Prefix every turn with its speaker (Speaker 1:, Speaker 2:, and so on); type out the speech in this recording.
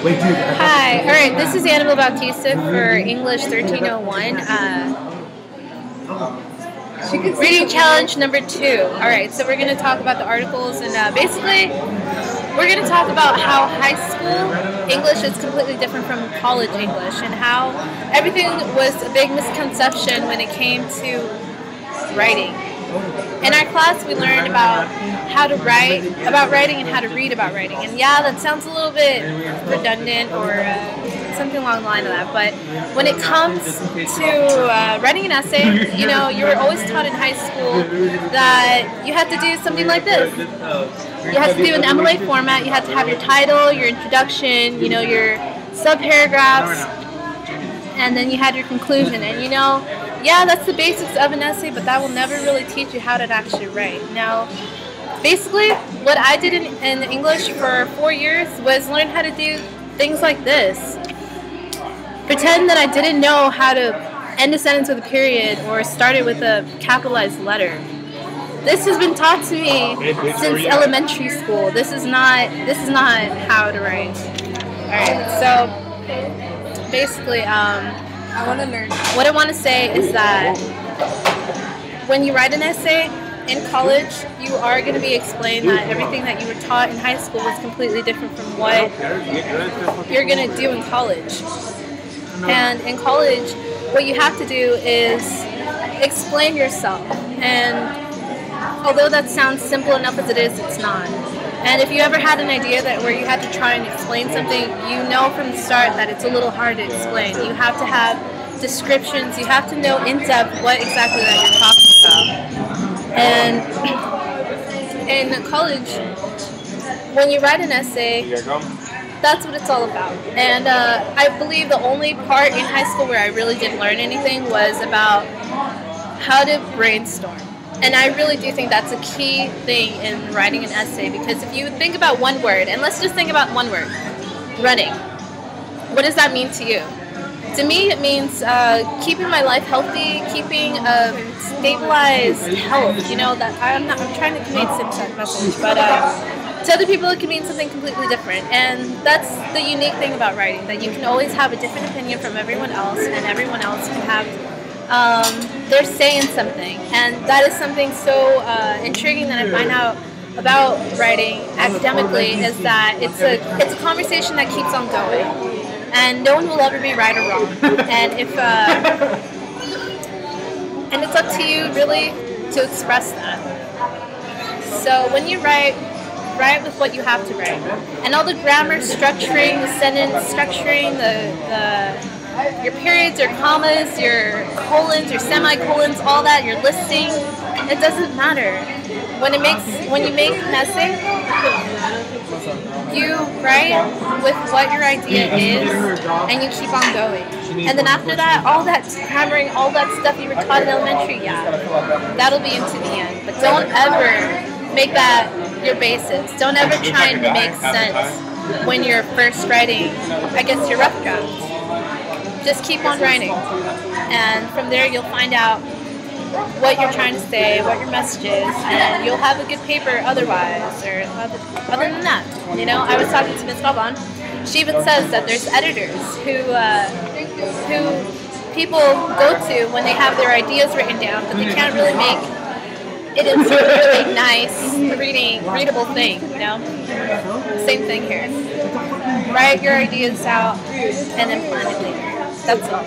Speaker 1: Hi. All right. This is Annabelle Bautista for English 1301. Reading challenge number 2. All right. So we're going to talk about the articles, and basically, we're going to talk about how high school English is completely different from college English, and how everything was a big misconception when it came to writing. In our class, we learned about how to write, about writing, and how to read about writing. And yeah, that sounds a little bit redundant or something along the line of that. But when it comes to writing an essay, you know, you were always taught in high school that you had to do something like this. You had to do an MLA format. You had to have your title, your introduction, you know, your subparagraphs, and then you had your conclusion. And you know, yeah, that's the basics of an essay, but that will never really teach you how to actually write. Now, basically, what I did in English for 4 years was learn how to do things like this. Pretend that I didn't know how to end a sentence with a period or start it with a capitalized letter. This has been taught to me since elementary school. This is not how to write. All right, so basically,
Speaker 2: I want to learn.
Speaker 1: what I want to say is that when you write an essay in college, you are going to be explained that everything that you were taught in high school was completely different from what you're going to do in college. And in college, what you have to do is explain yourself. And although that sounds simple enough as it is, it's not. And if you ever had an idea that where you had to try and explain something, you know from the start that it's a little hard to explain. You have to have descriptions. You have to know in depth what exactly that you're talking about. And in college, when you write an essay, that's what it's all about. And I believe the only part in high school where I really didn't learn anything was about how to brainstorm. And I really do think that's a key thing in writing an essay, because if you think about one word, and let's just think about one word, running. What does that mean to you? To me, it means keeping my life healthy, keeping a stabilized health. You know, that I'm trying to convey the same message, but to other people it can mean something completely different. And that's the unique thing about writing, that you can always have a different opinion from everyone else, and everyone else can have they're saying something, and that is something so intriguing that I find out about writing academically, is that it's a conversation that keeps on going, and no one will ever be right or wrong. And if and it's up to you really to express that. So when you write with what you have to write, and all the grammar, structuring the sentence, structuring your periods, your commas, your colons, your semicolons, all that, your listing, it doesn't matter. When you make an essay, you write with what your idea is, and you keep on going. And then after that, all that crammering, all that stuff you were taught in elementary, yeah, that'll be into the end. But don't ever make that your basis. Don't ever try and make sense when you're first writing, I guess, your rough draft. Just keep on writing, and from there you'll find out what you're trying to say, what your message is, and you'll have a good paper otherwise, or other than that. You know, I was talking to Ms. Balban. She even says that there's editors who people go to when they have their ideas written down, but they can't really make it into a really nice, readable thing, you know? Same thing here. Write your ideas out and then plan it later. That's all.